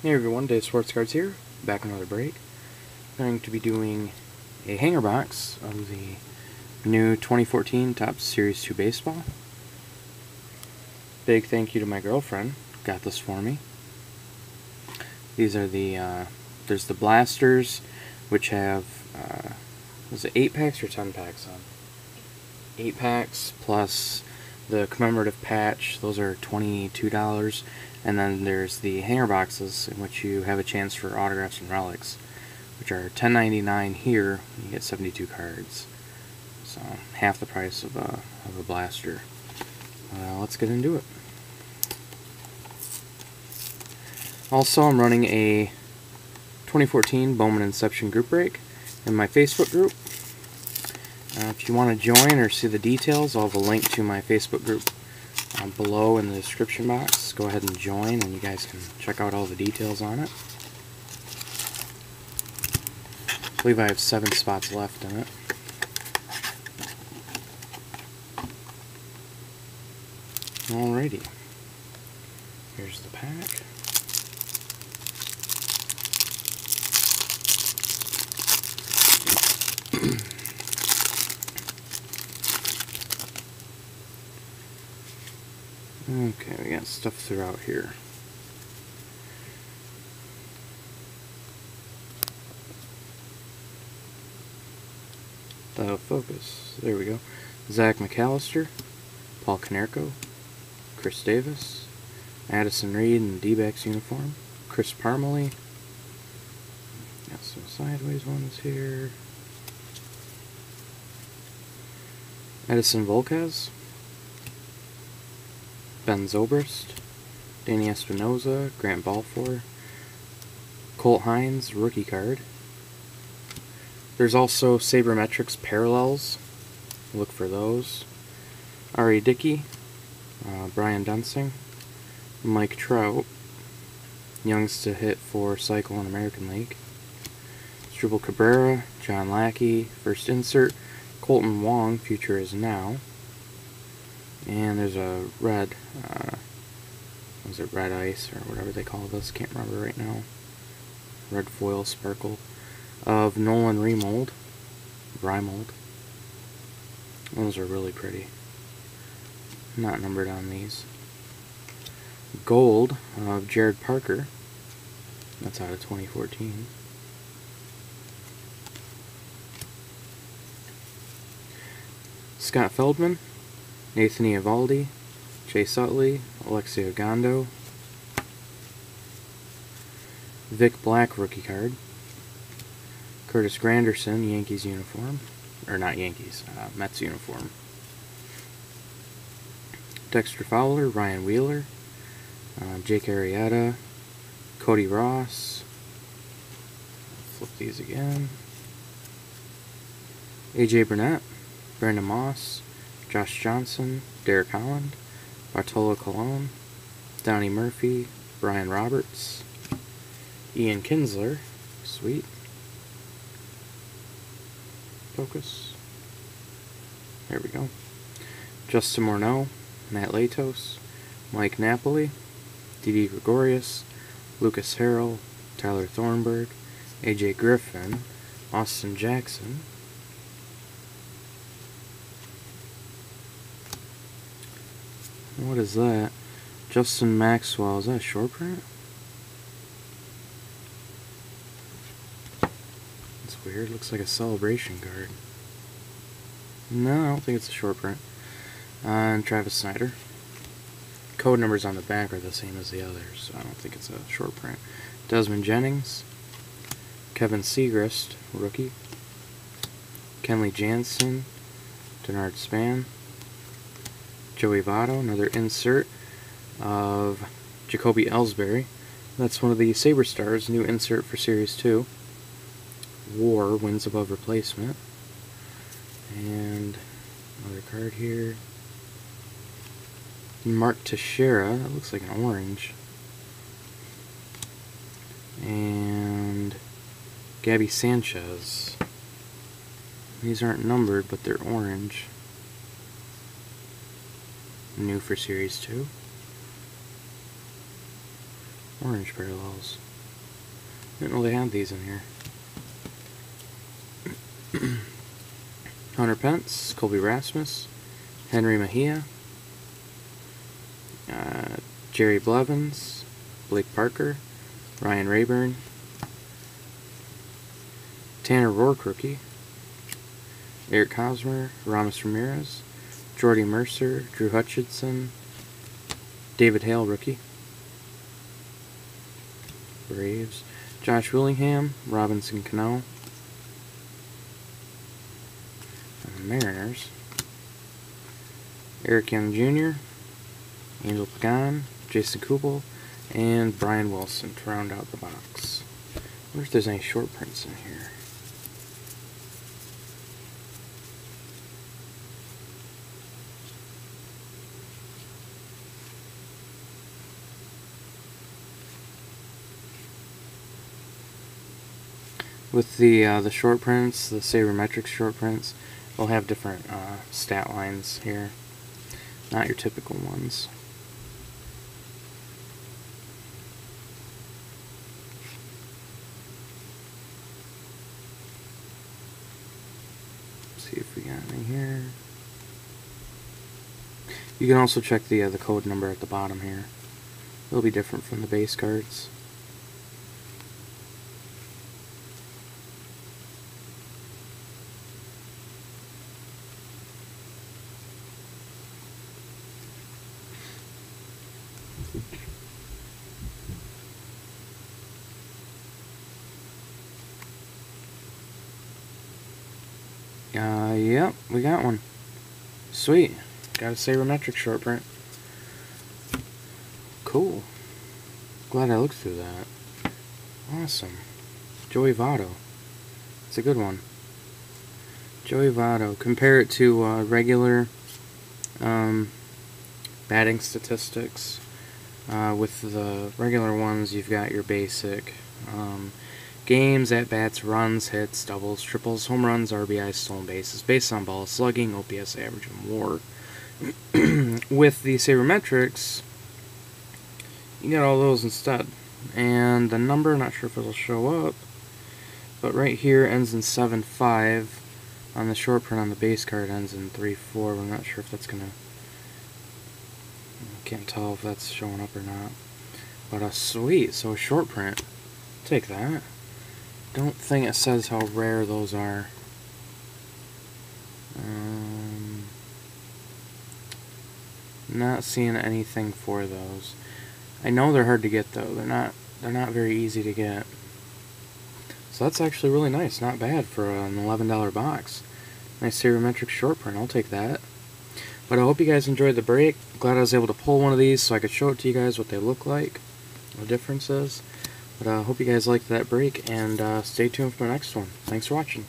Hey everyone, Dave Sports Cards here, back another break. Going to be doing a hanger box of the new 2014 Topps Series 2 Baseball. Big thank you to my girlfriend, got this for me. These are there's the blasters, which have, was it 8 packs or 10 packs on? 8 packs plus the commemorative patch, those are $22. And then there's the hanger boxes, in which you have a chance for autographs and relics, which are $10.99 here. You get 72 cards, so half the price of a blaster. Let's get into it. Also, I'm running a 2014 Bowman Inception group break in my Facebook group. If you want to join or see the details, I'll have a link to my Facebook group below in the description box. Go ahead and join, and you guys can check out all the details on it. I believe I have 7 spots left in it. Alrighty. Here's the pack. Okay, we got stuff throughout here. That'll focus. There we go. Zach McAllister, Paul Konerko, Chris Davis, Addison Reed in the D-backs uniform, Chris Parmalee. Got some sideways ones here. Edison Volquez, Ben Zobrist, Danny Espinosa, Grant Balfour, Colt Hines, rookie card. There's also Sabermetrics Parallels. Look for those. R.A. Dickey, Brian Dunsing, Mike Trout, Youngs to hit for Cycle and American League, Struble Cabrera, John Lackey, first insert, Colton Wong, future is now, and there's a red, was it red ice or whatever they call this, can't remember right now, red foil sparkle, of Nolan Remold. Those are really pretty. Not numbered on these. Gold of Jared Parker. That's out of 2014. Scott Feldman, Nathan Eovaldi, Chase Utley, Alexei Ogando, Vic Black rookie card, Curtis Granderson, Yankees uniform, or not Yankees, Mets uniform, Dexter Fowler, Ryan Wheeler, Jake Arrieta, Cody Ross, flip these again, AJ Burnett, Brandon Moss, Josh Johnson, Derek Holland, Bartolo Colon, Donnie Murphy, Brian Roberts, Ian Kinsler, sweet, focus, there we go, Justin Morneau, Matt Latos, Mike Napoli, Didi Gregorius, Lucas Harrell, Tyler Thornburg, AJ Griffin, Austin Jackson, what is that? Justin Maxwell, is that a short print? That's weird, looks like a celebration card. No, I don't think it's a short print. And Travis Snyder. Code numbers on the back are the same as the others, so I don't think it's a short print. Desmond Jennings, Kevin Segrist, rookie, Kenley Jansen, Denard Span, Joey Votto, another insert of Jacoby Ellsbury. That's one of the Saber Stars, new insert for Series 2. War, wins above replacement. And another card here. Mark Teixeira, that looks like an orange. And Gabby Sanchez. These aren't numbered, but they're orange. New for Series 2. Orange parallels. Didn't know they had these in here. Hunter Pence, Colby Rasmus, Henry Mejia, Jerry Blevins, Blake Parker, Ryan Rayburn, Tanner Rourke rookie, Eric Hosmer, Ramos Ramirez, Jordy Mercer, Drew Hutchinson, David Hale rookie, Braves, Josh Willingham, Robinson Cano, and the Mariners, Eric Young Jr., Angel Pagan, Jason Kubel, and Brian Wilson to round out the box. I wonder if there's any short prints in here. With the short prints, the Sabermetrics short prints, they'll have different stat lines here, not your typical ones. Let's see if we got any here. You can also check the code number at the bottom here. It'll be different from the base cards. Yep, we got one. Sweet. Got a Sabermetrics short print. Cool. Glad I looked through that. Awesome. Joey Votto. It's a good one. Joey Votto. Compare it to regular batting statistics. With the regular ones, you've got your basic games, at-bats, runs, hits, doubles, triples, home runs, RBIs, stolen bases, base on ball, slugging, OPS average, and WAR. With the Sabermetrics, you get all those instead. And the number, not sure if it'll show up, but right here ends in 7.5. On the short print on the base card ends in 3.4. I'm not sure if that's gonna... Can't tell if that's showing up or not. But sweet, so a short print. Take that. Don't think it says how rare those are. Not seeing anything for those. I know they're hard to get though. They're not very easy to get. So that's actually really nice. Not bad for an $11 box. Nice Sabermetrics short print. I'll take that. But I hope you guys enjoyed the break. Glad I was able to pull one of these so I could show it to you guys what they look like, what the difference is. But I hope you guys liked that break, and stay tuned for the next one. Thanks for watching.